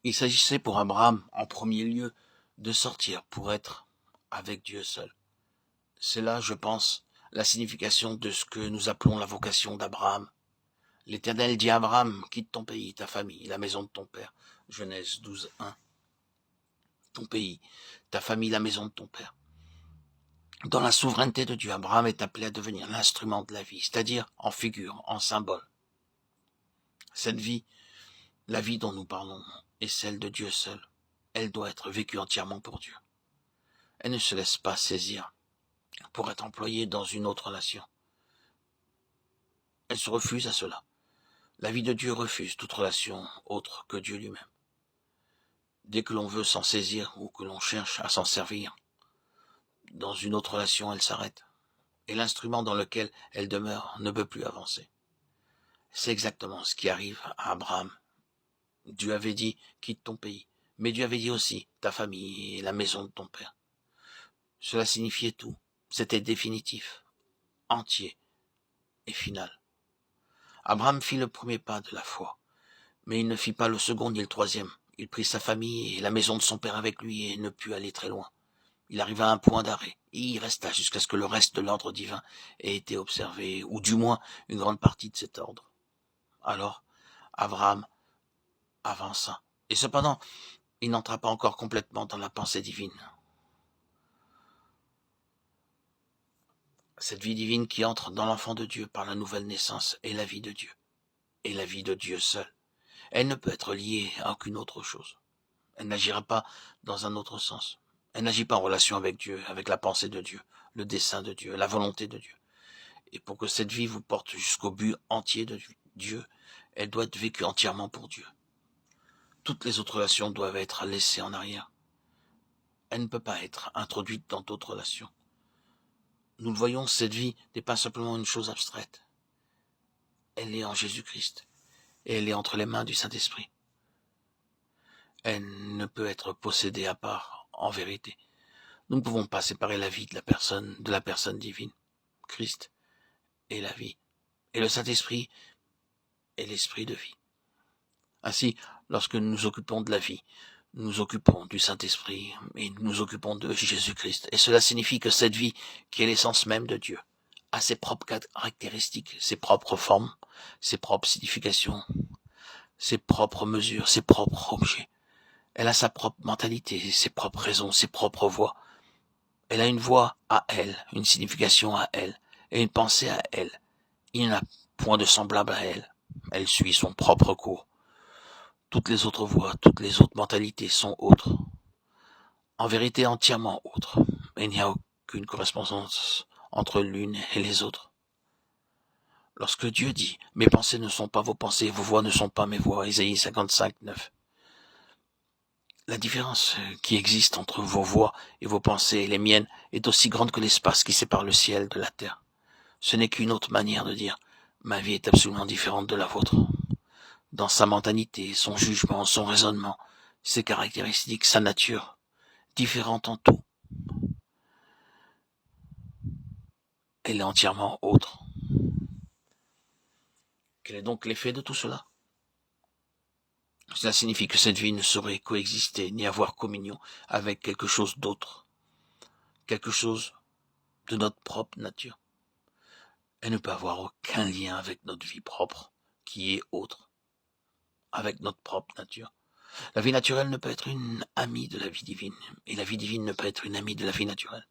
Il s'agissait pour Abraham, en premier lieu, de sortir pour être avec Dieu seul. C'est là, je pense, la signification de ce que nous appelons la vocation d'Abraham. L'Éternel dit à Abraham, quitte ton pays, ta famille, la maison de ton père. Genèse 12, 1. Ton pays, ta famille, la maison de ton père. Dans la souveraineté de Dieu, Abraham est appelé à devenir l'instrument de la vie, c'est-à-dire en figure, en symbole. Cette vie, la vie dont nous parlons, est celle de Dieu seul. Elle doit être vécue entièrement pour Dieu. Elle ne se laisse pas saisir pour être employée dans une autre relation. Elle se refuse à cela. La vie de Dieu refuse toute relation autre que Dieu lui-même. Dès que l'on veut s'en saisir ou que l'on cherche à s'en servir, dans une autre relation, elle s'arrête. Et l'instrument dans lequel elle demeure ne peut plus avancer. C'est exactement ce qui arrive à Abraham. Dieu avait dit, quitte ton pays. Mais Dieu avait dit aussi, ta famille et la maison de ton père. Cela signifiait tout. C'était définitif, entier et final. Abraham fit le premier pas de la foi. Mais il ne fit pas le second ni le troisième. Il prit sa famille et la maison de son père avec lui et ne put aller très loin. Il arriva à un point d'arrêt, et y resta jusqu'à ce que le reste de l'ordre divin ait été observé, ou du moins une grande partie de cet ordre. Alors, Abraham avança. Et cependant, il n'entra pas encore complètement dans la pensée divine. Cette vie divine qui entre dans l'enfant de Dieu par la nouvelle naissance est la vie de Dieu, et la vie de Dieu seul. Elle ne peut être liée à aucune autre chose. Elle n'agira pas dans un autre sens. Elle n'agit pas en relation avec Dieu, avec la pensée de Dieu, le dessein de Dieu, la volonté de Dieu. Et pour que cette vie vous porte jusqu'au but entier de Dieu, elle doit être vécue entièrement pour Dieu. Toutes les autres relations doivent être laissées en arrière. Elle ne peut pas être introduite dans d'autres relations. Nous le voyons, cette vie n'est pas simplement une chose abstraite. Elle est en Jésus-Christ, et elle est entre les mains du Saint-Esprit. Elle ne peut être possédée à part, en vérité. Nous ne pouvons pas séparer la vie de la personne divine. Christ est la vie, et le Saint-Esprit est l'esprit de vie. Ainsi, lorsque nous nous occupons de la vie, nous nous occupons du Saint-Esprit et nous nous occupons de Jésus-Christ. Et cela signifie que cette vie, qui est l'essence même de Dieu, a ses propres caractéristiques, ses propres formes, ses propres significations, ses propres mesures, ses propres objets. Elle a sa propre mentalité, ses propres raisons, ses propres voies. Elle a une voix à elle, une signification à elle, et une pensée à elle. Il n'y en a point de semblable à elle. Elle suit son propre cours. Toutes les autres voix, toutes les autres mentalités sont autres. En vérité, entièrement autres. Il n'y a aucune correspondance entre l'une et les autres. Lorsque Dieu dit « Mes pensées ne sont pas vos pensées, vos voix ne sont pas mes voix » Isaïe 55, 9. La différence qui existe entre vos voix et vos pensées et les miennes est aussi grande que l'espace qui sépare le ciel de la terre. Ce n'est qu'une autre manière de dire « Ma vie est absolument différente de la vôtre ». Dans sa mentalité, son jugement, son raisonnement, ses caractéristiques, sa nature, différente en tout. Elle est entièrement autre. Quel est donc l'effet de tout cela? Cela signifie que cette vie ne saurait coexister ni avoir communion avec quelque chose d'autre, quelque chose de notre propre nature. Elle ne peut avoir aucun lien avec notre vie propre, qui est autre, avec notre propre nature. La vie naturelle ne peut être une amie de la vie divine, et la vie divine ne peut être une amie de la vie naturelle.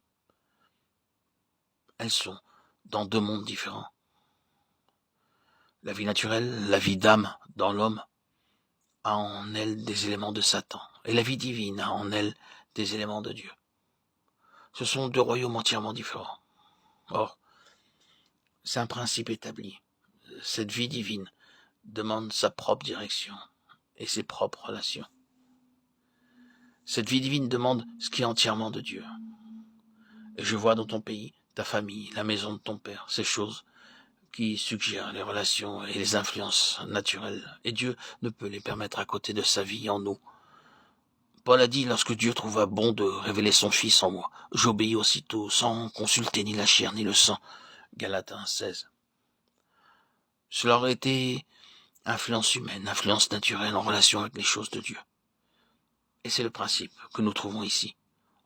Elles sont dans deux mondes différents. La vie naturelle, la vie d'âme dans l'homme, a en elle des éléments de Satan, et la vie divine a en elle des éléments de Dieu. Ce sont deux royaumes entièrement différents. Or, c'est un principe établi. Cette vie divine demande sa propre direction et ses propres relations. Cette vie divine demande ce qui est entièrement de Dieu. Et je vois dans ton pays, ta famille, la maison de ton père, ces choses qui suggèrent les relations et les influences naturelles. Et Dieu ne peut les permettre à côté de sa vie en nous. Paul a dit, lorsque Dieu trouva bon de révéler son Fils en moi, j'obéis aussitôt, sans consulter ni la chair ni le sang. Galates 16. Cela aurait été influence humaine, influence naturelle en relation avec les choses de Dieu. Et c'est le principe que nous trouvons ici.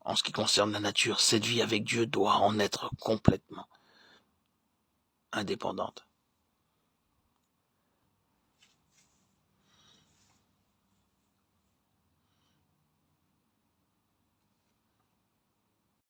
En ce qui concerne la nature, cette vie avec Dieu doit en être complètement indépendante.